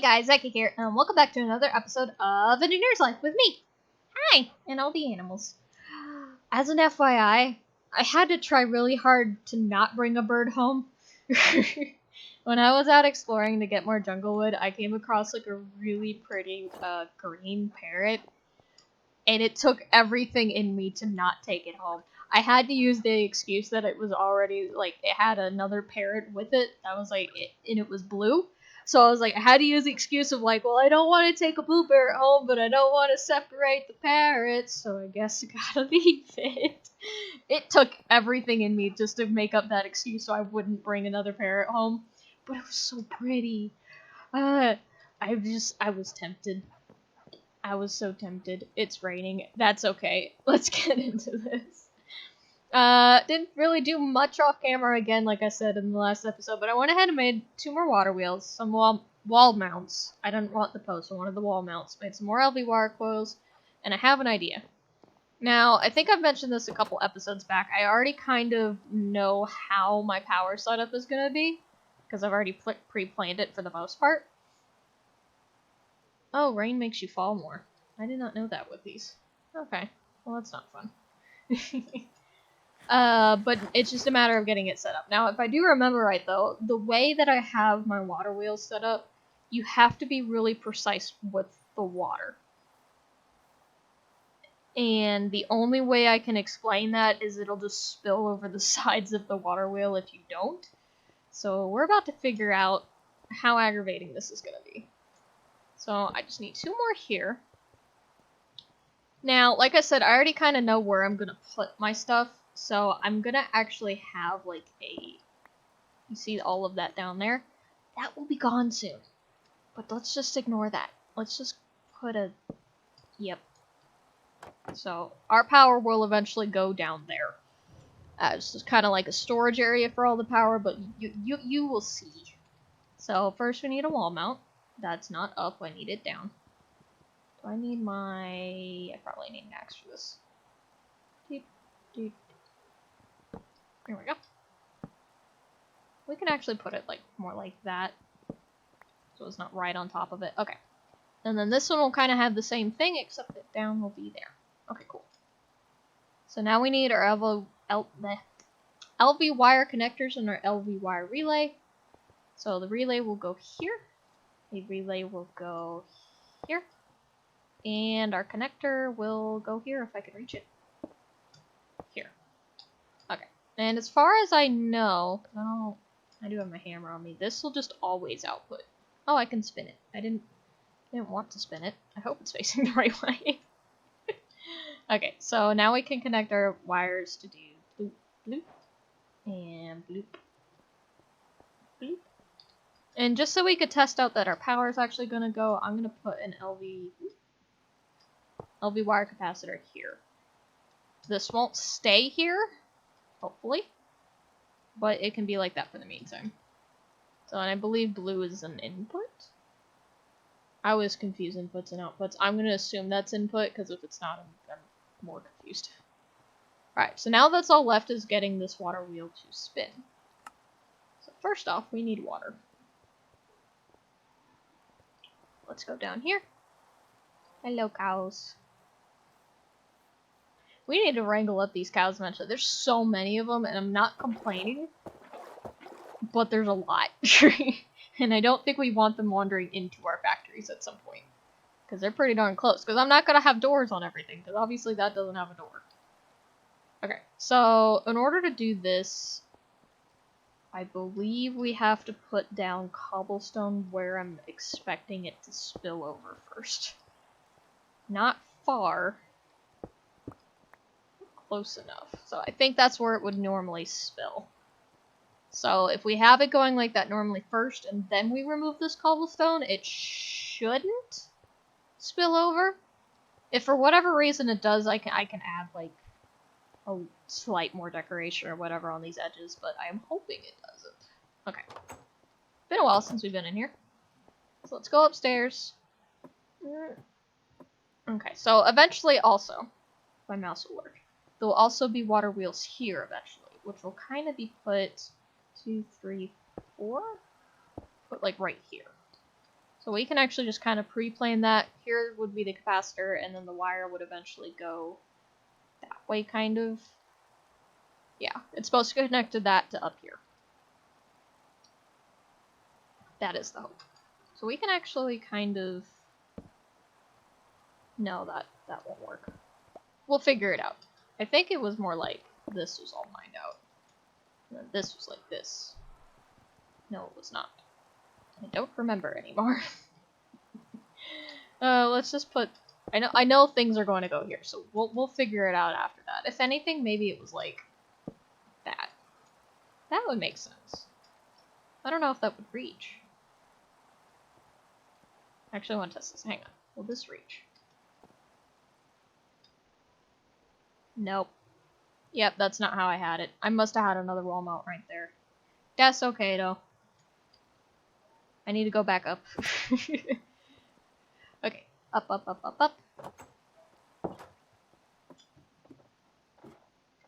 Hey guys, Zeki here, and welcome back to another episode of Engineer's Life with me. Hi, and all the animals. As an FYI, I had to try really hard to not bring a bird home. When I was out exploring to get more jungle wood, I came across like a really pretty green parrot, and it took everything in me to not take it home. I had to use the excuse that it was already, like, it had another parrot with it that was like, and it was blue. So I was like, I had to use the excuse of like, well, I don't want to take a blue parrot home, but I don't want to separate the parrots, so I guess I gotta leave it. It took everything in me just to make up that excuse so I wouldn't bring another parrot home. But it was so pretty. I was tempted. I was so tempted. It's raining. That's okay. Let's get into this. Didn't really do much off camera again, like I said in the last episode, but I went ahead and made 2 more water wheels, some wall mounts. I didn't want the posts, I wanted the wall mounts. Made some more LV wire coils, and I have an idea. Now, I think I've mentioned this a couple episodes back. I already kind of know how my power setup is going to be, because I've already pre-planned it for the most part. Oh, rain makes you fall more. I did not know that with these. Okay, well that's not fun. But it's just a matter of getting it set up. Now, if I do remember right, though, the way that I have my water wheels set up, you have to be really precise with the water. And the only way I can explain that is it'll just spill over the sides of the water wheel if you don't. So we're about to figure out how aggravating this is going to be. So I just need 2 more here. Now, like I said, I already kind of know where I'm going to put my stuff. So I'm gonna actually have like you see all of that down there? That will be gone soon. But let's just ignore that. Let's just put yep. So our power will eventually go down there. It's just kind of like a storage area for all the power, but you will see. So first we need a wall mount. That's not up, I need it down. Do I need I probably need an axe for this. Deep. Here we go. We can actually put it like more like that, so it's not right on top of it. Okay. And then this one will kind of have the same thing, except that down will be there. Okay, cool. So now we need our LV wire connectors and our LV wire relay. So the relay will go here. The relay will go here. And our connector will go here if I can reach it. Here. Okay. And as far as I know, I do have my hammer on me, this will just always output. Oh, I can spin it. I didn't want to spin it. I hope it's facing the right way. Okay, so now we can connect our wires to do bloop, bloop, and bloop, bloop. And just so we could test out that our power is actually going to go, I'm going to put an LV wire capacitor here. This won't stay here, hopefully, but it can be like that for the meantime. So, and I believe blue is an input. I always confuse inputs and outputs. I'm going to assume that's input, because if it's not, I'm more confused. Alright, so now that's all left is getting this water wheel to spin. So first off, we need water. Let's go down here. Hello, cows. We need to wrangle up these cows eventually. There's so many of them, and I'm not complaining, but there's a lot. And I don't think we want them wandering into our factories at some point, because they're pretty darn close. Because I'm not going to have doors on everything, because obviously that doesn't have a door. Okay, so in order to do this, I believe we have to put down cobblestone where I'm expecting it to spill over first. Not far. Close enough. So I think that's where it would normally spill. So if we have it going like that normally first, and then we remove this cobblestone, it shouldn't spill over. If for whatever reason it does, I can add like a slight more decoration or whatever on these edges, but I'm hoping it doesn't. Okay. Been a while since we've been in here. So let's go upstairs. Okay, so eventually also, my mouse will work. There will also be water wheels here eventually, which will kind of be put 2, 3, 4? Put like right here. So we can actually just kind of pre-plan that. Here would be the capacitor, and then the wire would eventually go that way, kind of. Yeah, it's supposed to connect to that to up here. That is the hope. So we can actually kind of... No, that won't work. We'll figure it out. I think it was more like this was all mined out. And then this was like this. No, it was not. I don't remember anymore. Let's just put... I know things are going to go here, so we'll figure it out after that. If anything, maybe it was like that. That would make sense. I don't know if that would reach. Actually, I want to test this. Hang on. Will this reach? Nope. Yep, that's not how I had it. I must have had another wall mount right there. That's okay, though. I need to go back up. Okay. Up, up, up, up, up.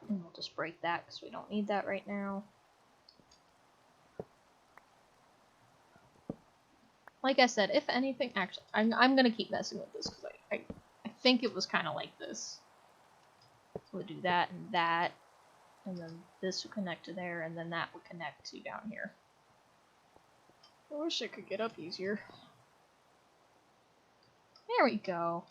And we'll just break that because we don't need that right now. Like I said, if anything, actually, I'm gonna keep messing with this because I think it was kind of like this. So we'll do that, and then this would connect to there, and then that would connect to down here. I wish I could get up easier. There we go.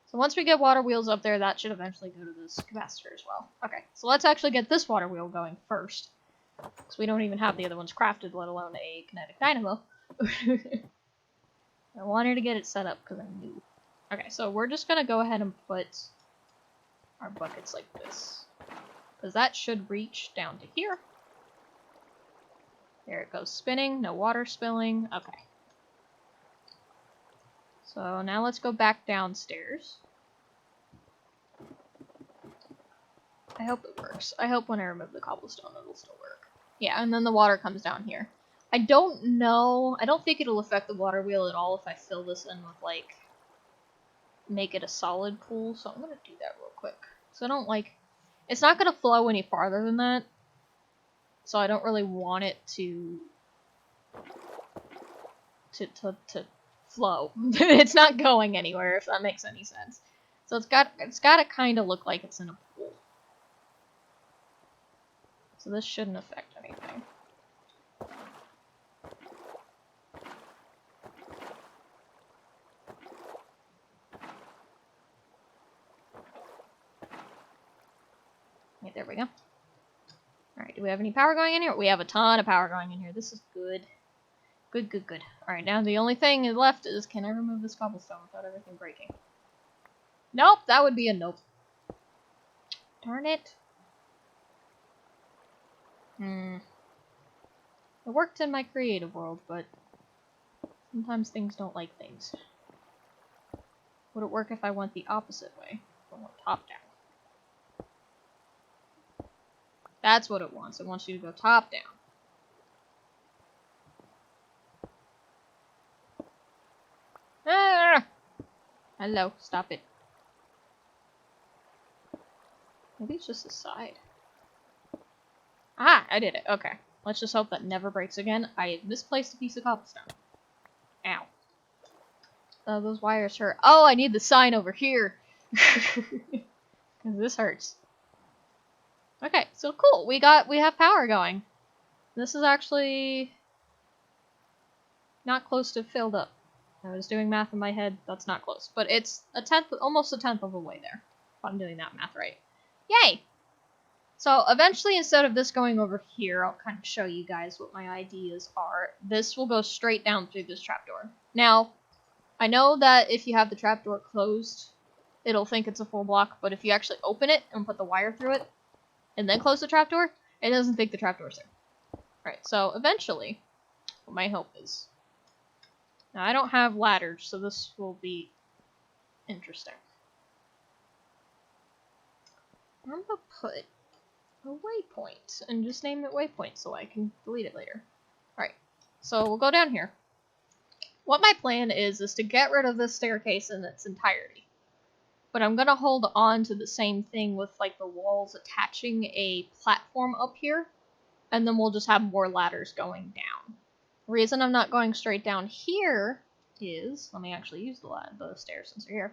So once we get water wheels up there, that should eventually go to this capacitor as well. Okay, so let's actually get this water wheel going first. Because we don't even have the other ones crafted, let alone a kinetic dynamo. I wanted to get it set up because I knew. Okay, so we're just going to go ahead and put our buckets like this. Because that should reach down to here. There it goes spinning, no water spilling. Okay. So now let's go back downstairs. I hope it works. I hope when I remove the cobblestone it'll still work. Yeah, and then the water comes down here. I don't know. I don't think it'll affect the water wheel at all if I fill this in with, like, make it a solid pool. So I'm going to do that real quick. So I don't, like, it's not going to flow any farther than that. So I don't really want it to flow. It's not going anywhere, if that makes any sense. So it's got to kind of look like it's in a pool. So this shouldn't affect anything. Okay, there we go. Alright, do we have any power going in here? We have a ton of power going in here. This is good. Good, good, good. Alright, now the only thing left is, can I remove this cobblestone without everything breaking? Nope, that would be a nope. Darn it. It worked in my creative world, but sometimes things don't like things. Would it work if I went the opposite way? If I went top down. That's what it wants. It wants you to go top down. Ah! Hello, stop it. Maybe it's just the side. Ah, I did it. Okay. Let's just hope that never breaks again. I misplaced a piece of cobblestone. Ow. Those wires hurt. Oh, I need the sign over here. Because this hurts. Okay, so cool. We have power going. This is actually not close to filled up. I was doing math in my head. That's not close. But it's almost a tenth of a way there. If I'm doing that math right. Yay! So eventually, instead of this going over here, I'll kind of show you guys what my ideas are. This will go straight down through this trapdoor. Now, I know that if you have the trapdoor closed, it'll think it's a full block, but if you actually open it and put the wire through it, and then close the trapdoor, it doesn't think the trapdoor's there. Alright, so eventually, what my hope is... Now, I don't have ladders, so this will be interesting. I'm gonna put a waypoint, and just name it waypoint so I can delete it later. Alright, so we'll go down here. What my plan is to get rid of this staircase in its entirety. But I'm gonna hold on to the same thing with, like, the walls attaching a platform up here, and then we'll just have more ladders going down. reason I'm not going straight down here is, let me actually use the stairs since they're here,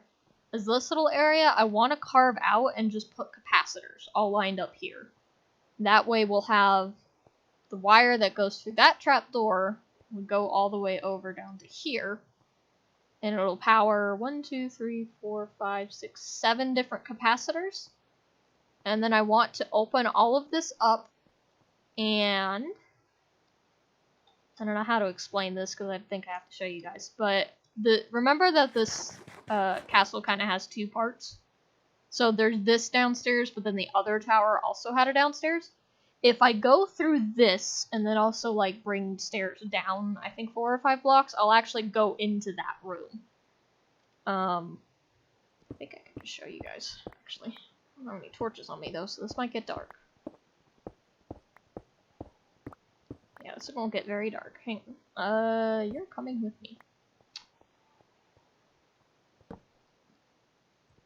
is this little area I want to carve out and just put capacitors all lined up here. That way we'll have the wire that goes through that trapdoor would go all the way over down to here, and it'll power 1, 2, 3, 4, 5, 6, 7 different capacitors. And then I want to open all of this up, and I don't know how to explain this because I think I have to show you guys, but remember that this castle kind of has 2 parts? So there's this downstairs, but then the other tower also had a downstairs. If I go through this and then also like bring stairs down, I think 4 or 5 blocks, I'll actually go into that room. I think I can just show you guys, actually. I don't have any torches on me though, so this might get dark. Yeah, this is gonna get very dark. Hang on. You're coming with me.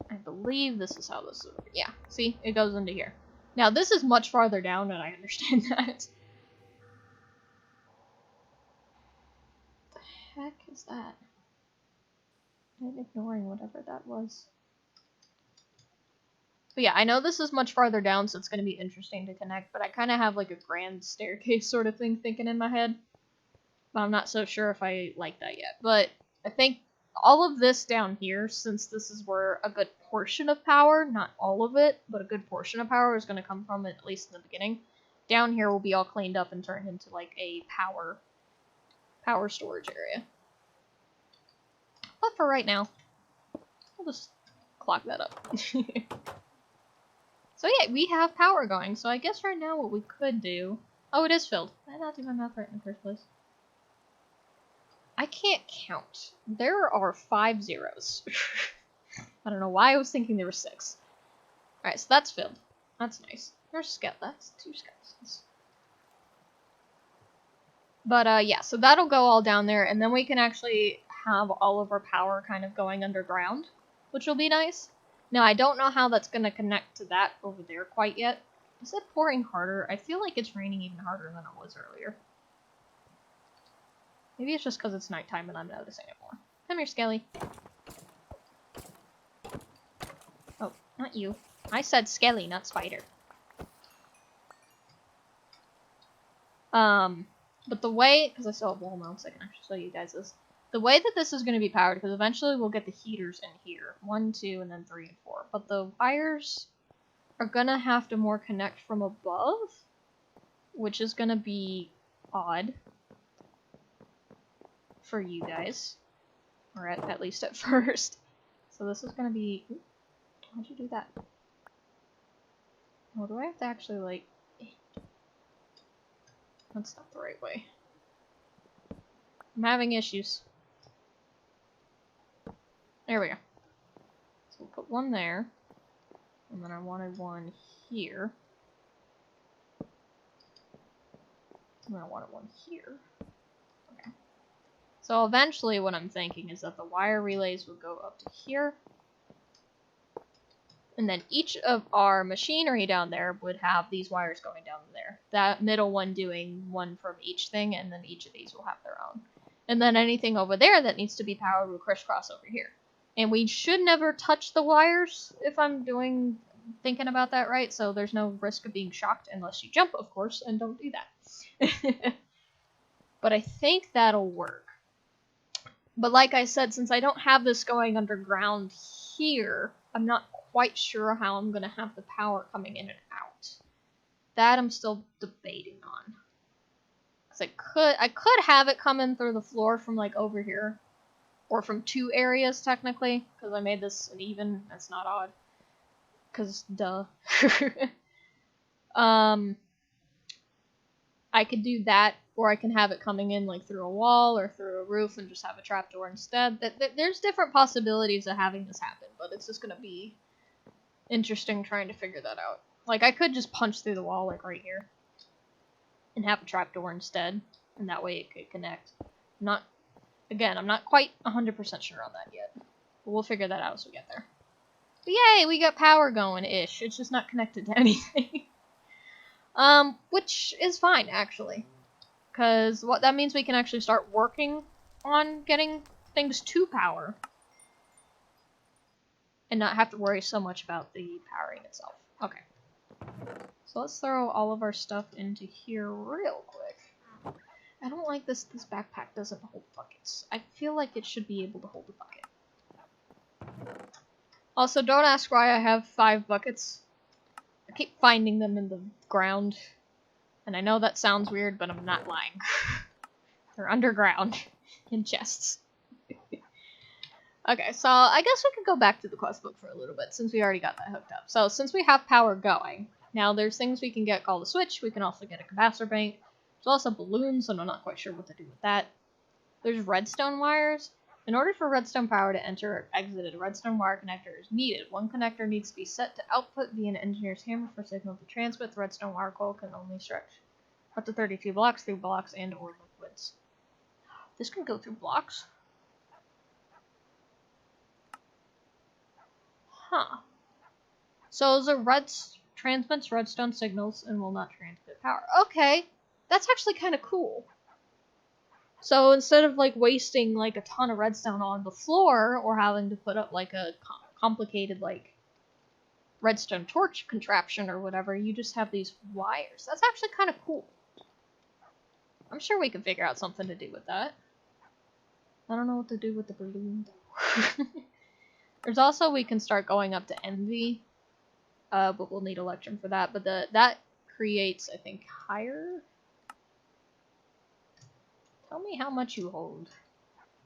I believe this is how this is. Yeah, see? It goes into here. Now, this is much farther down, and I understand that. What the heck is that? I'm ignoring whatever that was. But yeah, I know this is much farther down, so it's going to be interesting to connect, but I kind of have like a grand staircase sort of thing thinking in my head. But I'm not so sure if I like that yet. But I think all of this down here, since this is where a good portion of power, not all of it, but a good portion of power is going to come from, at least in the beginning, down here will be all cleaned up and turned into like a power storage area. But for right now, I'll just clock that up. So yeah, we have power going, so I guess right now what we could do... Oh, it is filled. Did I not do my math right in the first place? I can't count. There are 5 zeros. I don't know why I was thinking there were 6. Alright, so that's filled. That's nice. There's that's 2 skeletons. But yeah, so that'll go all down there, and then we can actually have all of our power kind of going underground, which will be nice. Now, I don't know how that's going to connect to that over there quite yet. Is it pouring harder? I feel like it's raining even harder than it was earlier. Maybe it's just because it's nighttime and I'm noticing it more. Come here, Skelly. Oh, not you. I said Skelly, not Spider. But the way, because I still have wall mounts, I can actually show you guys this. The way that this is going to be powered, because eventually we'll get the heaters in here. 1, 2, and then 3 and 4. But the wires are going to have to more connect from above, which is going to be odd for you guys. Or at least at first. So this is going to be... Ooh, how'd you do that? Oh, do I have to actually, like... That's not the right way. I'm having issues. There we go. So we'll put one there. And then I wanted one here. And then I wanted one here. Okay. So eventually what I'm thinking is that the wire relays will go up to here. And then each of our machinery down there would have these wires going down there. That middle one doing one from each thing, and then each of these will have their own. And then anything over there that needs to be powered will crisscross over here. And we should never touch the wires, if I'm thinking about that right, so there's no risk of being shocked unless you jump, of course, and don't do that. But I think that'll work. But like I said, since I don't have this going underground here, I'm not quite sure how I'm going to have the power coming in and out. That I'm still debating on. Because I could have it come in through the floor from like over here. Or from 2 areas, technically. Because I made this an even. That's not odd. Because, duh. I could do that, or I can have it coming in like through a wall or through a roof and just have a trapdoor instead. There's different possibilities of having this happen, but it's just going to be interesting trying to figure that out. Like, I could just punch through the wall, like right here, and have a trapdoor instead, and that way it could connect. Again, I'm not quite 100% sure on that yet, but we'll figure that out as we get there. But yay, we got power going-ish. It's just not connected to anything. Which is fine, actually. because what that means we can actually start working on getting things to power and not have to worry so much about the powering itself. Okay. So let's throw all of our stuff into here real quick. I don't like this backpack doesn't hold buckets. I feel like it should be able to hold a bucket. Also, don't ask why I have 5 buckets. I keep finding them in the ground. And I know that sounds weird, but I'm not lying. They're underground in chests. Okay, so I guess we could go back to the quest book for a little bit since we already got that hooked up. So since we have power going, now there's things we can get called a switch. We can also get a capacitor bank. There's also balloons, and I'm not quite sure what to do with that. There's redstone wires. In order for redstone power to enter or exit, a redstone wire connector is needed. One connector needs to be set to output via an engineer's hammer for signal to transmit. The redstone wire coil can only stretch up to 32 blocks through blocks and or liquids. This can go through blocks? Huh. So the transmits redstone signals and will not transmit power. Okay, that's actually kind of cool. So instead of like wasting like a ton of redstone on the floor or having to put up like a complicated like redstone torch contraption or whatever, you just have these wires. That's actually kind of cool. I'm sure we can figure out something to do with that. I don't know what to do with the balloon. There's also, we can start going up to envy, but we'll need electrum for that. But that creates, I think, higher. Tell me how much you hold.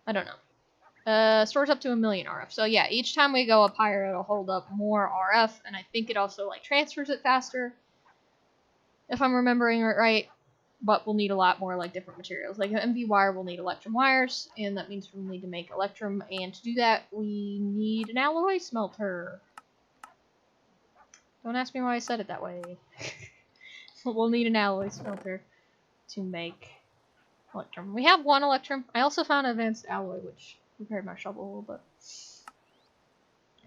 I don't know. Stores up to 1,000,000 RF. So yeah, each time we go up higher, it'll hold up more RF, and I think it also like transfers it faster, if I'm remembering it right. But we'll need a lot more like different materials. Like an MV wire, we'll need electrum wires, and that means we'll need to make electrum. And to do that, we need an alloy smelter. Don't ask me why I said it that way. We'll need an alloy smelter to make electrum. We have 1 electrum. I also found advanced alloy, which repaired my shovel a little bit.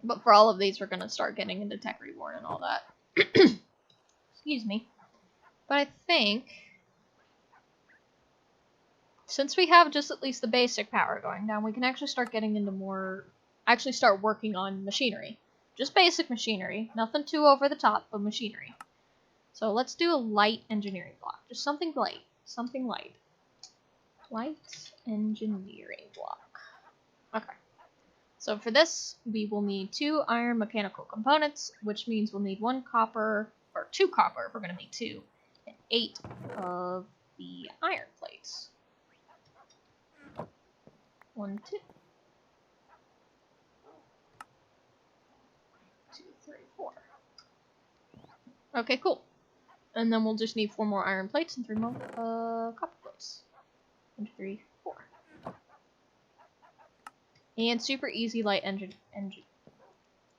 But for all of these, we're going to start getting into Tech Reborn and all that. Excuse me. But I think, since we have just at least the basic power going down, we can actually start getting into more, actually start working on machinery. Just basic machinery. Nothing too over the top, but machinery. So let's do a light engineering block. Just something light. Something light. Light engineering block. Okay. So for this, we will need 2 iron mechanical components, which means we'll need 1 copper, or 2 copper if we're going to need 2, and 8 of the iron plates. 1, 2. 2, 3, 4. Okay, cool. And then we'll just need 4 more iron plates and 3 more copper plates. 1, 2, 3, 4. And super easy light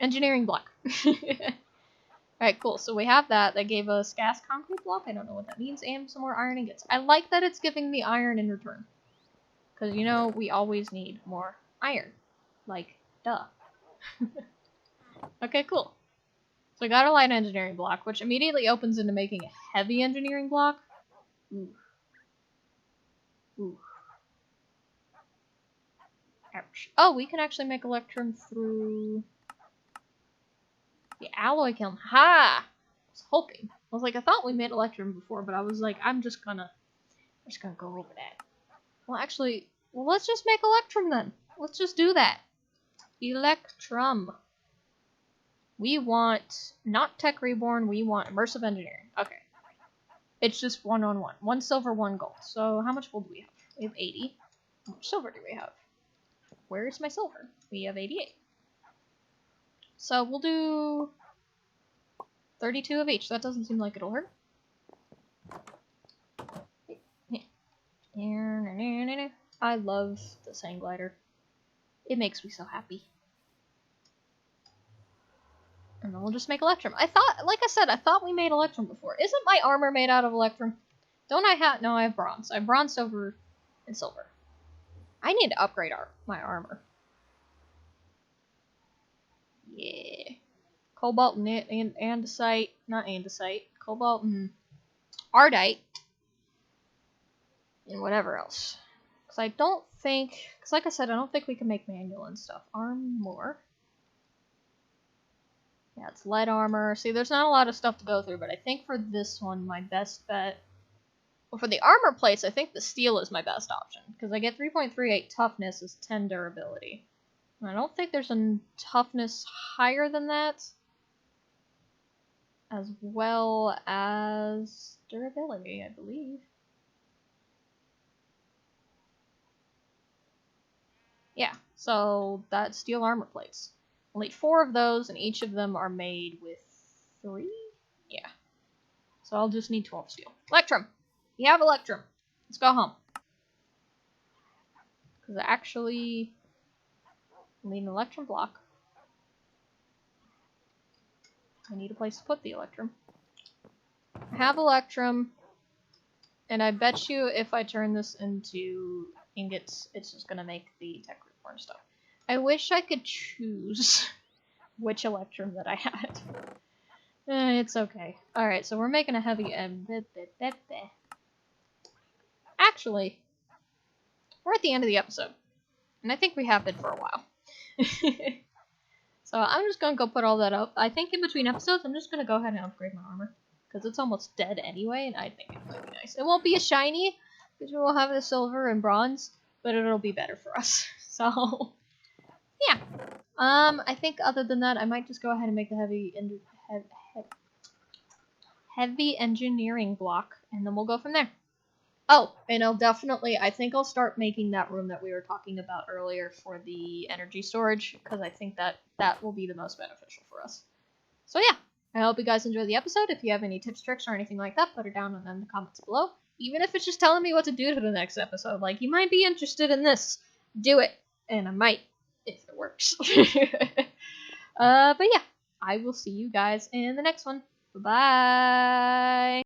engineering block. Alright, cool. So we have that. That gave us gas concrete block. I don't know what that means. And some more iron ingots. I like that it's giving me iron in return. Because, you know, we always need more iron. Like, duh. Okay, cool. So I got a light engineering block, which immediately opens into making a heavy engineering block. Ooh. Ooh. Ouch. Oh, we can actually make electrum through the alloy kiln. Ha! I was hoping. I was like, I thought we made electrum before, but I was like, we're just gonna go over that. Well, actually, let's just make electrum then. Let's just do that. Electrum. We want not Tech Reborn, we want immersive engineering. Okay. It's just 1-on-1. 1 silver, 1 gold. So how much gold do we have? We have 80. How much silver do we have? Where is my silver? We have 88. So we'll do 32 of each. That doesn't seem like it'll hurt. I love the sand glider. It makes me so happy. And then we'll just make electrum. I thought, like I said, I thought we made electrum before. Isn't my armor made out of electrum? Don't I have? No, I have bronze. I have bronze, silver, and silver. I need to upgrade my armor. Yeah. Cobalt and andesite. Not andesite. Cobalt and ardite. And whatever else. Because I don't think, because like I said, I don't think we can make manual and stuff. Armor. Yeah, it's lead armor. See, there's not a lot of stuff to go through, but I think for this one, my best bet... Well, for the armor plates, I think the steel is my best option. Because I get 3.38 toughness as 10 durability. And I don't think there's a toughness higher than that. As well as durability, I believe. Yeah, so that's steel armor plates. Only 4 of those, and each of them are made with 3? Yeah. So I'll just need 12 steel. Electrum! You have Electrum. Let's go home. Because I actually need an Electrum block. I need a place to put the Electrum. I have Electrum, and I bet you if I turn this into ingots, it's just going to make the tech reborn stuff. I wish I could choose which Electrum that I had. It's okay. Alright, so we're making a heavy... Actually, we're at the end of the episode. And I think we have been for a while. So I'm just going to go put all that up. I think in between episodes, I'm just going to go ahead and upgrade my armor. Because it's almost dead anyway, and I think it might be nice. It won't be a shiny, because we will have the silver and bronze, but it'll be better for us. So, yeah. I think other than that, I might just go ahead and make the heavy engineering block, and then we'll go from there. Oh, and I think I'll start making that room that we were talking about earlier for the energy storage, because I think that will be the most beneficial for us. So yeah, I hope you guys enjoyed the episode. If you have any tips, tricks, or anything like that, put it down in the comments below. Even if it's just telling me what to do to the next episode, like, you might be interested in this, do it, and I might, if it works. But yeah, I will see you guys in the next one. Bye-bye!